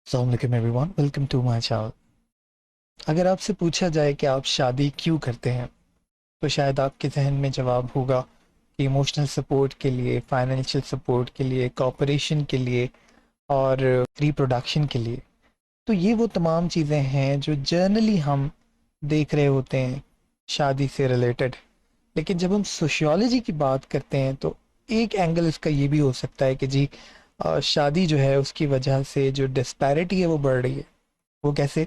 अस्सलाम वालेकुम everyone, welcome to my channel. अगर आपसे पूछा जाए कि आप शादी क्यों करते हैं, तो शायद आपके जहन में जवाब होगा कि इमोशनल सपोर्ट के लिए, फाइनेंशियल सपोर्ट के लिए, कोऑपरेशन के लिए और रिप्रोडक्शन के लिए। तो ये वो तमाम चीज़ें हैं जो जर्नली हम देख रहे होते हैं शादी से रिलेटेड। लेकिन जब हम सोशियोलॉजी की बात करते हैं तो एक एंगल इसका ये भी हो सकता है कि जी शादी जो है उसकी वजह से जो डिस्पैरिटी है वो बढ़ रही है। वो कैसे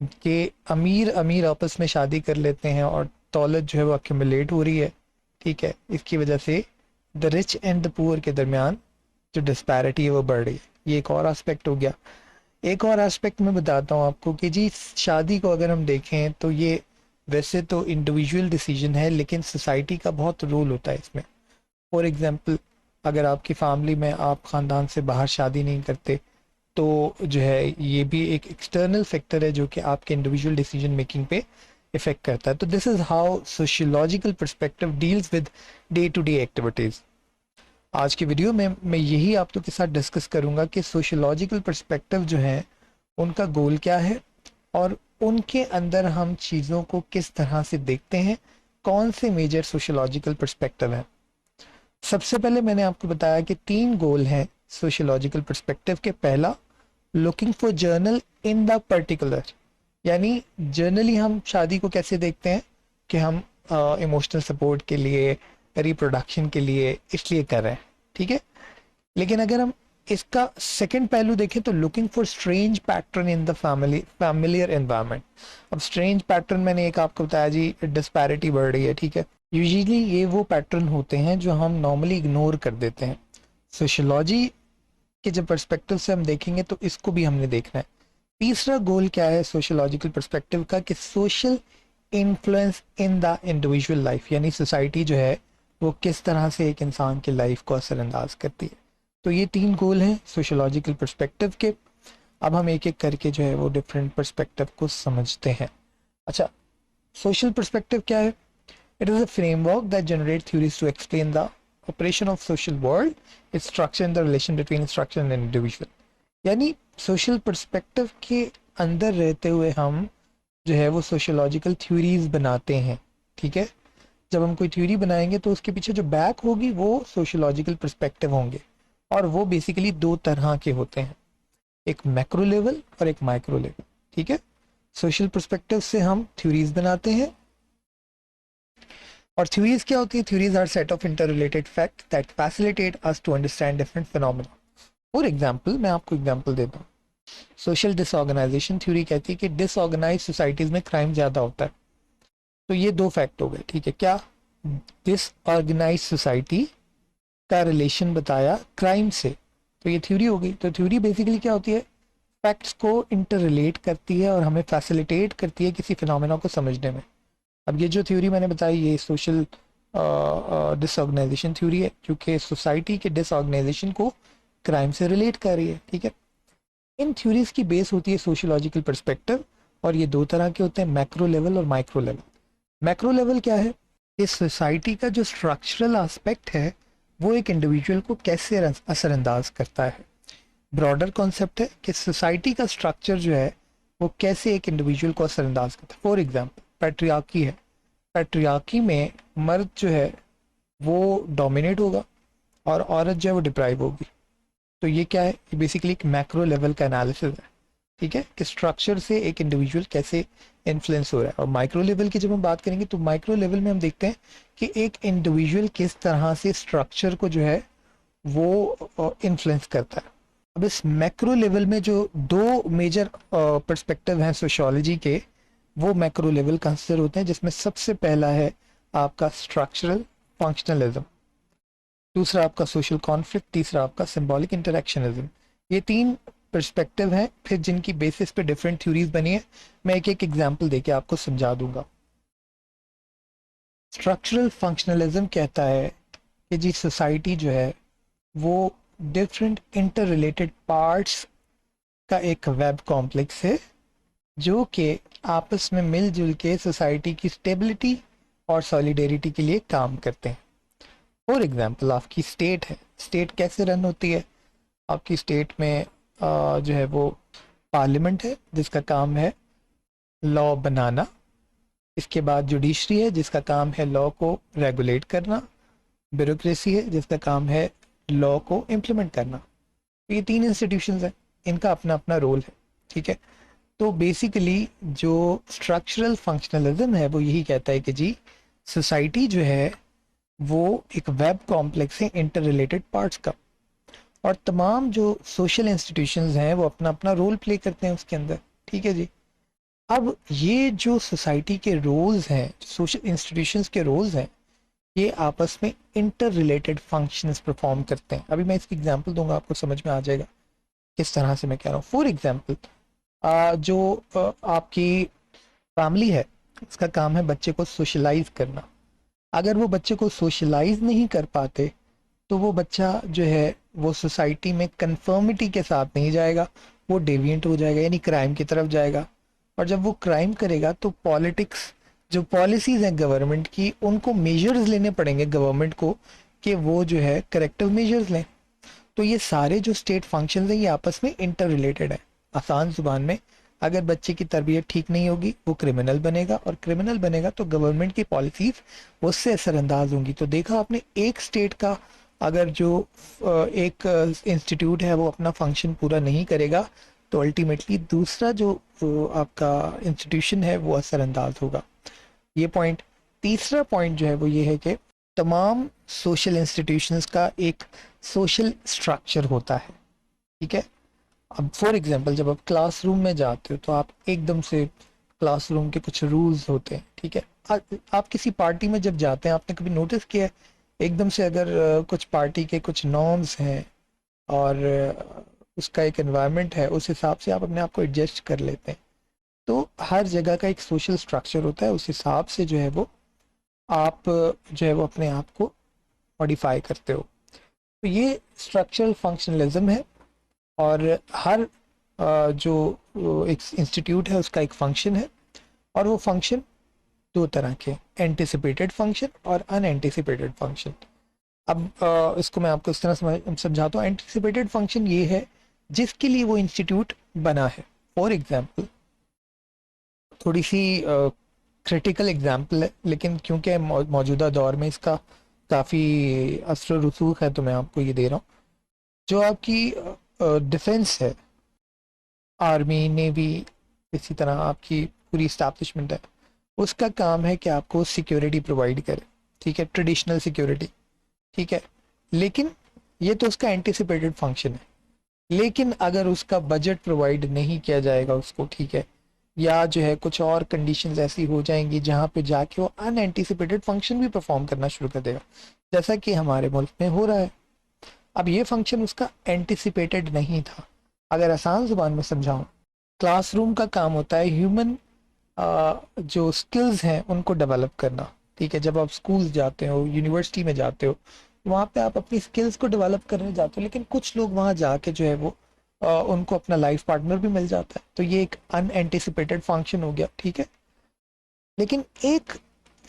कि अमीर अमीर आपस में शादी कर लेते हैं और दौलत जो है वो अक्यूमुलेट हो रही है। ठीक है, इसकी वजह से the rich and the poor के दरमियान जो डिस्पैरिटी है वो बढ़ रही है। ये एक और एस्पेक्ट हो गया। एक और एस्पेक्ट मैं बताता हूँ आपको कि जी शादी को अगर हम देखें तो ये वैसे तो इंडिविजुअल डिसीजन है, लेकिन सोसाइटी का बहुत रोल होता है इसमें। फॉर एग्जांपल, अगर आपकी फैमिली में आप ख़ानदान से बाहर शादी नहीं करते तो जो है ये भी एक एक्सटर्नल फैक्टर है जो कि आपके इंडिविजुअल डिसीजन मेकिंग पे इफेक्ट करता है। तो this is how sociological perspective deals with day to day activities. आज की वीडियो में मैं यही आप लोग के साथ डिस्कस करूंगा कि सोशियोलॉजिकल पर्सपेक्टिव जो है उनका गोल क्या है और उनके अंदर हम चीज़ों को किस तरह से देखते हैं, कौन से मेजर सोशियोलॉजिकल पर्सपेक्टिव हैं। सबसे पहले मैंने आपको बताया कि 3 गोल हैं सोशियोलॉजिकल पर्सपेक्टिव के। पहला, looking for journal in the particular, यानी जर्नली हम शादी को कैसे देखते हैं कि हम इमोशनल सपोर्ट के लिए, रिप्रोडक्शन के लिए इसलिए कर रहे हैं। ठीक है, लेकिन अगर हम इसका सेकंड पहलू देखें तो looking for strange pattern in the familiar environment. अब स्ट्रेंज पैटर्न मैंने एक आपको बताया जी, डिस्पैरिटी बढ़ रही है। ठीक है, यूजुअली ये वो पैटर्न होते हैं जो हम नॉर्मली इग्नोर कर देते हैं। सोशियोलॉजी के जब पर्सपेक्टिव से हम देखेंगे तो इसको भी हमने देखना है। तीसरा गोल क्या है सोशियोलॉजिकल पर्सपेक्टिव का कि social influence in the individual life, यानी सोसाइटी जो है वो किस तरह से एक इंसान की लाइफ को असरअंदाज करती है। तो ये 3 गोल हैं सोशियोलॉजिकल पर्सपेक्टिव के। अब हम एक एक करके जो है वो डिफरेंट पर्सपेक्टिव को समझते हैं। अच्छा, सोशल पर्सपेक्टिव क्या है? It is a framework that generate theories to explain the operation of social world, its structure and the relation between structure and individual. यानी सोशल पर्सपेक्टिव के अंदर रहते हुए हम जो है वो सोशियोलॉजिकल थ्योरीज बनाते हैं। ठीक है, जब हम कोई थ्योरी बनाएंगे तो उसके पीछे जो बैक होगी वो सोशियोलॉजिकल पर्सपेक्टिव होंगे, और वो बेसिकली 2 तरह के होते हैं, एक मैक्रो लेवल और एक माइक्रो लेवल। ठीक है, सोशल पर्सपेक्टिव से हम थ्योरीज बनाते हैं। और थ्योरीज क्या होती है? Theories are set of inter related fact that facilitate us to understand different phenomena. For example, मैं आपको एग्जाम्पल देता हूँ। सोशल डिसऑर्गेनाइजेशन थ्योरी कहती है कि डिसऑर्गेनाइज सोसाइटीज में क्राइम ज्यादा होता है। तो ये 2 फैक्ट हो गए। ठीक है, क्या? डिसऑर्गेनाइज सोसाइटी का रिलेशन बताया क्राइम से, तो ये थ्योरी हो गई। तो थ्योरी बेसिकली क्या होती है? फैक्ट्स को इंटर रिलेट करती है और हमें फैसिलिटेट करती है किसी फिनोमेना को समझने में। अब ये जो थ्योरी मैंने बताई ये सोशल डिसऑर्गेनाइजेशन थ्योरी है, क्योंकि सोसाइटी के डिसऑर्गेनाइजेशन को क्राइम से रिलेट कर रही है। ठीक है, इन थ्योरीज की बेस होती है सोशियोलॉजिकल पर्सपेक्टिव, और ये 2 तरह के होते हैं, मैक्रो लेवल और माइक्रो लेवल। मैक्रो लेवल क्या है? इस सोसाइटी का जो स्ट्रक्चरल एस्पेक्ट है वो एक इंडिविजुअल को कैसे असरअंदाज करता है। ब्रॉडर कॉन्सेप्ट है कि सोसाइटी का स्ट्रक्चर जो है वो कैसे एक इंडिविजुअल को असरअंदाज करता है। फॉर एग्जाम्पल, पैट्रियार्की है। पैट्रियार्की में मर्द जो है वो डोमिनेट होगा और औरत जो है वो डिप्राइव होगी। तो ये क्या है? ये बेसिकली एक मैक्रो लेवल का एनालिसिस है। ठीक है, कि स्ट्रक्चर से एक इंडिविजुअल कैसे इन्फ्लुएंस हो रहा है। और माइक्रो लेवल की जब हम बात करेंगे तो माइक्रो लेवल में हम देखते हैं कि एक इंडिविजुअल किस तरह से स्ट्रक्चर को जो है वो इन्फ्लुएंस करता है। अब इस मैक्रो लेवल में जो 2 मेजर पर्सपेक्टिव हैं सोशियोलॉजी के, वो मैक्रो लेवल कंसिडर होते हैं, जिसमें सबसे पहला है आपका स्ट्रक्चरल फंक्शनलिज्म, दूसरा आपका सोशल कॉन्फ्लिक्ट, तीसरा आपका सिंबॉलिक इंटरेक्शनिज्म। ये 3 पर्सपेक्टिव हैं, फिर जिनकी बेसिस पे डिफरेंट थ्योरीज बनी है। मैं एक एक एग्जांपल देके आपको समझा दूंगा। स्ट्रक्चरल फंक्शनलिज्म कहता है कि जी सोसाइटी जो है वो डिफरेंट इंटर रिलेटेड पार्ट्स का एक वेब कॉम्प्लेक्स है जो कि आपस में मिलजुल के सोसाइटी की स्टेबिलिटी और सॉलिडेरिटी के लिए काम करते हैं। फॉर एग्जाम्पल, आपकी स्टेट है। स्टेट कैसे रन होती है? आपकी स्टेट में जो है वो पार्लियामेंट है जिसका काम है लॉ बनाना, इसके बाद जुडिशरी है जिसका काम है लॉ को रेगुलेट करना, ब्यूरोक्रेसी है जिसका काम है लॉ को इम्प्लीमेंट करना। तो ये तीन इंस्टीट्यूशंस हैं, इनका अपना अपना रोल है, ठीक है। तो बेसिकली जो स्ट्रक्चरल फंक्शनलिज्म है वो यही कहता है कि जी सोसाइटी जो है वो एक वेब कॉम्प्लेक्स है इंटर रिलेटेड पार्ट्स का, और तमाम जो सोशल इंस्टीट्यूशंस हैं वो अपना अपना रोल प्ले करते हैं उसके अंदर, ठीक है जी। अब ये जो सोसाइटी के रोल्स हैं, सोशल इंस्टीट्यूशंस के रोल्स हैं, ये आपस में इंटर रिलेटेड फंक्शंस परफॉर्म करते हैं। अभी मैं इसकी एग्जांपल दूंगा, आपको समझ में आ जाएगा किस तरह से मैं कह रहा हूँ। फॉर एग्जांपल जो आपकी फैमिली है उसका काम है बच्चे को सोशलाइज करना। अगर वो बच्चे को सोशलाइज नहीं कर पाते तो वो बच्चा जो है वो सोसाइटी में कंफर्मिटी के साथ नहीं जाएगा, वो डेविएंट हो जाएगा, यानी क्राइम की तरफ जाएगा। और जब वो क्राइम करेगा तो पॉलिटिक्स, जो पॉलिसीज हैं गवर्नमेंट की, उनको मेजर्स लेने पड़ेंगे गवर्नमेंट को कि वो जो है करेक्टिव मेजर्स लें। तो ये सारे जो स्टेट फंक्शंस हैं ये आपस में इंटर रिलेटेड है। आसान जुबान में, अगर बच्चे की तरबियत ठीक नहीं होगी वो क्रिमिनल बनेगा, और क्रिमिनल बनेगा तो गवर्नमेंट की पॉलिसीज उससे असरअंदाज होंगी। तो देखा आपने, एक स्टेट का अगर जो एक इंस्टीट्यूट है वो अपना फंक्शन पूरा नहीं करेगा तो अल्टीमेटली दूसरा जो आपका इंस्टीट्यूशन है वो असरअंदाज होगा। ये पॉइंट। तीसरा पॉइंट जो है वो ये है कि तमाम सोशल इंस्टीट्यूशंस का एक सोशल स्ट्रक्चर होता है, ठीक है। अब फॉर एग्जांपल जब आप क्लासरूम में जाते हो तो आप एकदम से क्लासरूम के कुछ रूल्स होते हैं, ठीक है। आप किसी पार्टी में जब जाते हैं, आपने कभी नोटिस किया है एकदम से अगर कुछ पार्टी के कुछ नॉर्म्स हैं और उसका एक एनवायरनमेंट है, उस हिसाब से आप अपने आप को एडजस्ट कर लेते हैं। तो हर जगह का एक सोशल स्ट्रक्चर होता है, उस हिसाब से जो है वो आप जो है वो अपने आप को मॉडिफाई करते हो। तो ये स्ट्रक्चरल फंक्शनलिज्म है। और हर जो एक इंस्टीट्यूट है उसका एक फंक्शन है, और वो फंक्शन दो तरह के, एंटिसिपेटेड फंक्शन और अनएंटिसिपेटेड फंक्शन। अब इसको मैं आपको इस तरह समझाता हूँ। एंटिसिपेटेड फंक्शन ये है जिसके लिए वो इंस्टीट्यूट बना है। फॉर एग्जांपल, थोड़ी सी क्रिटिकल एग्जांपल है, लेकिन क्योंकि मौजूदा दौर में इसका काफ़ी असर रसूख है तो मैं आपको ये दे रहा हूँ। जो आपकी डिफेंस है, आर्मी, नेवी, इसी तरह आपकी पूरी इस्टेब्लिशमेंट है, उसका काम है कि आपको सिक्योरिटी प्रोवाइड करे, ठीक है, ट्रेडिशनल सिक्योरिटी, ठीक है। लेकिन ये तो उसका एंटिसिपेटेड फंक्शन है। लेकिन अगर उसका बजट प्रोवाइड नहीं किया जाएगा उसको, ठीक है, या जो है कुछ और कंडीशंस ऐसी हो जाएंगी जहाँ पे जाके वो अनएंटिसिपेटेड फंक्शन भी परफॉर्म करना शुरू कर देगा, जैसा कि हमारे मुल्क में हो रहा है। अब ये फंक्शन उसका एंटिसिपेटेड नहीं था। अगर आसान जुबान में समझाऊं, क्लासरूम का काम होता है ह्यूमन जो स्किल्स हैं उनको डेवलप करना, ठीक है। जब आप स्कूल जाते हो, यूनिवर्सिटी में जाते हो, वहाँ पे आप अपनी स्किल्स को डेवलप करने जाते हो, लेकिन कुछ लोग वहाँ जाके जो है वो उनको अपना लाइफ पार्टनर भी मिल जाता है, तो ये एक अनएंटिसिपेटेड फंक्शन हो गया, ठीक है। लेकिन एक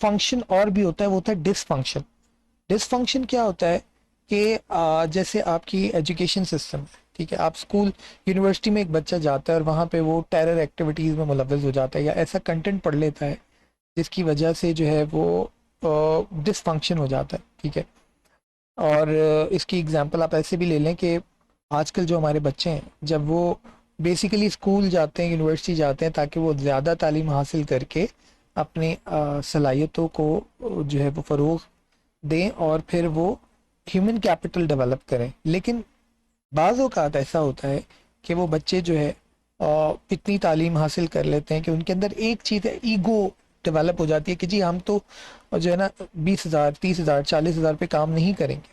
फंक्शन और भी होता है, वो होता है डिसफंक्शन। डिसफंक्शन क्या होता है कि जैसे आपकी एजुकेशन सिस्टम, ठीक है, आप स्कूल यूनिवर्सिटी में एक बच्चा जाता है और वहाँ पे वो टेरर एक्टिविटीज़ में मुलव्वस हो जाता है या ऐसा कंटेंट पढ़ लेता है जिसकी वजह से जो है वो डिसफंक्शन हो जाता है, ठीक है। और इसकी एग्जांपल आप ऐसे भी ले लें कि आजकल जो हमारे बच्चे हैं, जब वो बेसिकली स्कूल जाते हैं, यूनिवर्सिटी जाते हैं ताकि वो ज़्यादा तालीम हासिल करके अपनी सलाहियतों को जो है वो फ़रोग दें और फिर वो ह्यूमन कैपिटल डेवलप करें। लेकिन बाज़ औक़ात ऐसा होता है कि वो बच्चे जो है इतनी तालीम हासिल कर लेते हैं कि उनके अंदर एक चीज़ है, ईगो डेवलप हो जाती है कि जी हम तो जो है ना 20,000, 30,000, 40,000 पे काम नहीं करेंगे,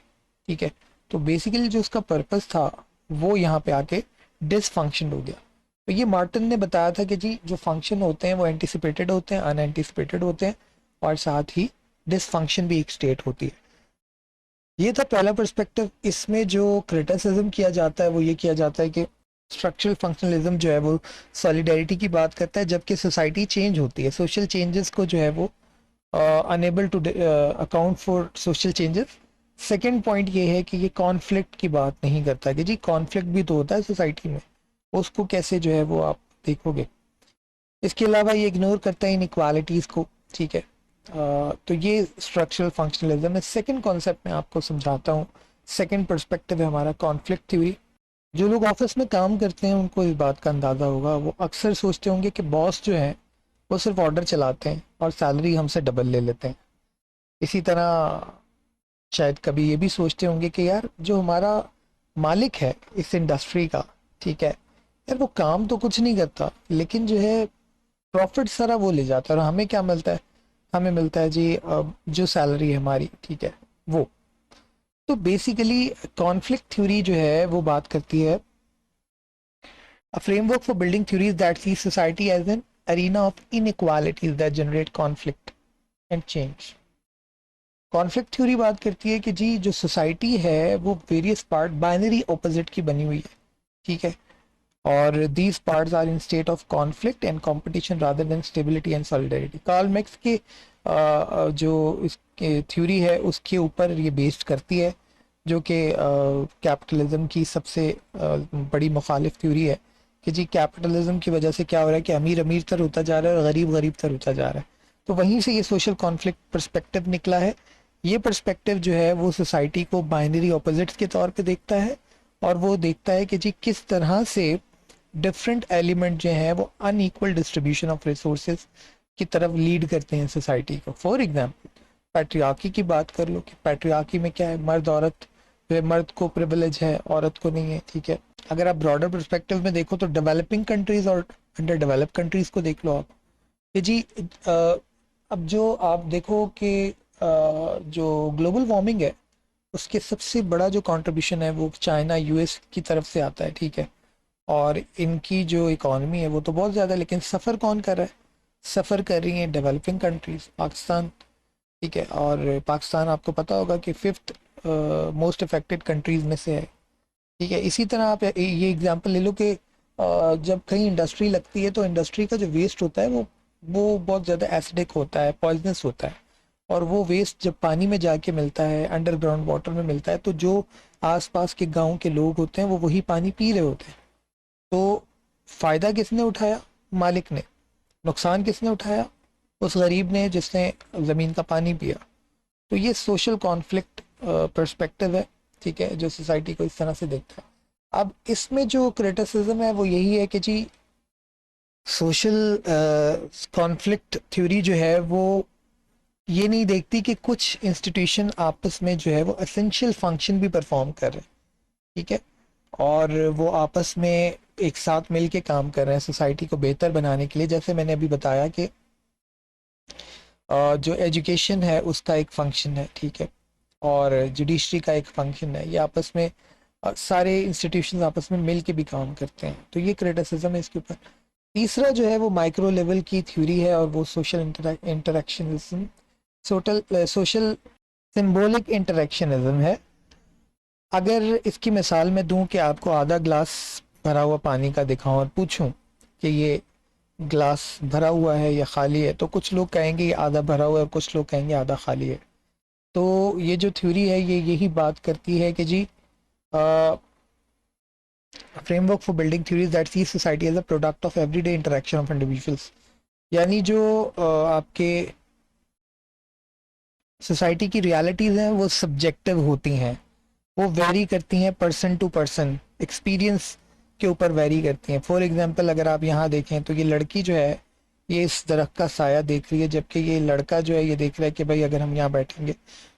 ठीक है। तो बेसिकली जो उसका पर्पस था वो यहाँ पे आके डिसफंक्शन हो गया। तो ये मार्टिन ने बताया था कि जी जो फंक्शन होते हैं वो एंटिसिपेटेड होते हैं, अनएंटिसिपेटेड होते हैं, और साथ ही डिसफंक्शन भी एक स्टेट होती है। ये था पहला पर्सपेक्टिव। इसमें जो क्रिटिसिज्म किया जाता है वो ये किया जाता है कि स्ट्रक्चरल फंक्शनलिज्म जो है वो सॉलिडेरिटी की बात करता है, जबकि सोसाइटी चेंज होती है, सोशल चेंजेस को जो है वो enable to account for social changes. Second point ये है कि ये कॉन्फ्लिक्ट की बात नहीं करता कि जी कॉन्फ्लिक्ट भी तो होता है सोसाइटी में। उसको कैसे जो है वो आप देखोगे। इसके अलावा ये इग्नोर करता है इनइक्वालिटीज़ को, ठीक है। तो ये स्ट्रक्चरल फंक्शनलिज्म है। सेकंड कॉन्सेप्ट मैं आपको समझाता हूँ। सेकंड पर्सपेक्टिव है हमारा कॉन्फ्लिक्ट थ्योरी। जो लोग ऑफिस में काम करते हैं उनको इस बात का अंदाज़ा होगा। वो अक्सर सोचते होंगे कि बॉस जो है वो सिर्फ ऑर्डर चलाते हैं और सैलरी हमसे डबल ले लेते हैं। इसी तरह शायद कभी ये भी सोचते होंगे कि यार जो हमारा मालिक है इस इंडस्ट्री का, ठीक है, यार वो काम तो कुछ नहीं करता लेकिन जो है प्रॉफिट सारा वो ले जाता है और हमें क्या मिलता है, हमें मिलता है जी जो सैलरी है हमारी, ठीक है, वो। तो बेसिकली कॉन्फ्लिक्ट थ्योरी जो है वो बात करती है a framework for building theories that see society as an arena of inequalities that generate conflict and change. Conflict theory बात करती है कि जी जो सोसाइटी है वो वेरियस पार्ट बाइनरी ऑपोजिट की बनी हुई है, ठीक है, और these parts are in state of conflict and competition rather than stability and solidarity. Karl Marx के जो इसके थ्योरी है उसके ऊपर ये बेस्ड करती है, जो कि कैपिटलिज्म की सबसे बड़ी मुखालिफ थ्योरी है कि जी कैपिटलिज्म की वजह से क्या हो रहा है कि अमीर अमीर तर होता जा रहा है और गरीब गरीब तर होता जा रहा है। तो वहीं से ये सोशल कॉन्फ्लिक्ट पर्सपेक्टिव निकला है। ये पर्सपेक्टिव जो है वो सोसाइटी को बाइनरी ऑपोजिट्स के तौर पे देखता है और वो देखता है कि जी किस तरह से डिफरेंट एलिमेंट जो है वो अनइक्वल डिस्ट्रीब्यूशन ऑफ रिसोर्सेज की तरफ लीड करते हैं सोसाइटी को। फॉर एग्जांपल पैट्रियार्की की बात कर लो कि पैट्रियार्की में क्या है, मर्द औरत जो है, मर्द को प्रिविलेज है औरत को नहीं है, ठीक है। अगर आप ब्रॉडर पर्सपेक्टिव में देखो तो डेवलपिंग कंट्रीज और अंडर डेवलप कंट्रीज को देख लो आप कि जी अब जो आप देखो कि जो ग्लोबल वार्मिंग है उसके सबसे बड़ा जो कंट्रीब्यूशन है वो चाइना यूएस की तरफ से आता है, ठीक है। और इनकी जो इकॉनमी है वो तो बहुत ज़्यादा, लेकिन सफ़र कौन कर रहा है, सफ़र कर रही हैं डेवलपिंग कंट्रीज, पाकिस्तान, ठीक है। और पाकिस्तान आपको पता होगा कि फिफ्थ मोस्ट अफेक्टेड कंट्रीज में से है, ठीक है। इसी तरह आप ये एग्जांपल ले लो कि जब कहीं इंडस्ट्री लगती है तो इंडस्ट्री का जो वेस्ट होता है वो बहुत ज़्यादा एसिडिक होता है, पॉइजनस होता है, और वो वेस्ट जब पानी में जाके मिलता है, अंडरग्राउंड वाटर में मिलता है, तो जो आसपास के गांव के लोग होते हैं वो वही पानी पी रहे होते हैं। तो फ़ायदा किसने उठाया, मालिक ने। नुकसान किसने उठाया, उस गरीब ने जिसने ज़मीन का पानी पिया। तो ये सोशल कॉन्फ्लिक्ट पर्सपेक्टिव है, ठीक है, जो सोसाइटी को इस तरह से देखता है। अब इसमें जो क्रिटिसिज्म है वो यही है कि जी सोशल कॉन्फ्लिक्ट थ्योरी जो है वो ये नहीं देखती कि कुछ इंस्टीट्यूशन आपस में जो है वो एसेंशियल फंक्शन भी परफॉर्म कर रहे हैं, ठीक है, और वो आपस में एक साथ मिल के काम कर रहे हैं सोसाइटी को बेहतर बनाने के लिए। जैसे मैंने अभी बताया कि जो एजुकेशन है उसका एक फंक्शन है, ठीक है, और जुडिशरी का एक फंक्शन है। ये आपस में सारे इंस्टीट्यूशन आपस में मिल के भी काम करते हैं। तो ये क्रिटिसिज्म है इसके ऊपर। तीसरा जो है वो माइक्रो लेवल की थ्योरी है और वो social interactionism, social symbolic interactionism है। अगर इसकी मिसाल मैं दूं कि आपको आधा ग्लास भरा हुआ पानी का दिखाऊं और पूछूं कि ये ग्लास भरा हुआ है या खाली है, तो कुछ लोग कहेंगे ये आधा भरा हुआ है और कुछ लोग कहेंगे आधा खाली है। तो ये जो थ्योरी है ये यही बात करती है कि जी framework for building theories that see society as a product of everyday interaction of individuals. यानी जो आपके सोसाइटी की रियलिटीज़ हैं वो सब्जेक्टिव होती हैं, वो वेरी करती हैं पर्सन टू पर्सन, एक्सपीरियंस के ऊपर वेरी करती हैं। फॉर एग्जांपल अगर आप यहाँ देखें तो ये लड़की जो है ये इस दरख्त का साया देख रही है, जबकि ये लड़का जो है ये देख रहा है कि भाई अगर हम यहाँ बैठेंगे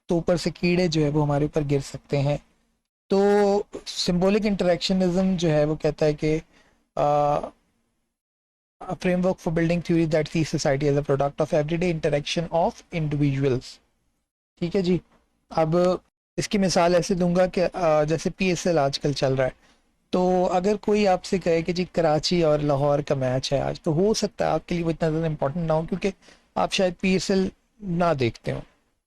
तो ऊपर से कीड़े जो है वो हमारे ऊपर गिर सकते हैं। तो सिंबॉलिक इंटरेक्शनिज्म जो है वो कहता है कि framework for building theory that see society as a product of everyday interaction of individuals, ठीक है जी। अब इसकी मिसाल ऐसे दूंगा कि जैसे पीएसएल आजकल चल रहा है, तो अगर कोई आपसे कहे कि जी कराची और लाहौर का मैच है आज, तो हो सकता है आपके लिए वो इतना ज़्यादा इंपॉर्टेंट ना हो क्योंकि आप शायद पीएसएल ना देखते हो,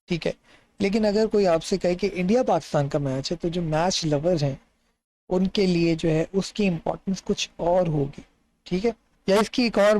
ठीक है। लेकिन अगर कोई आपसे कहे कि इंडिया पाकिस्तान का मैच है, तो जो मैच लवर्स हैं उनके लिए जो है उसकी इम्पोर्टेंस कुछ और होगी, ठीक है। या इसकी एक और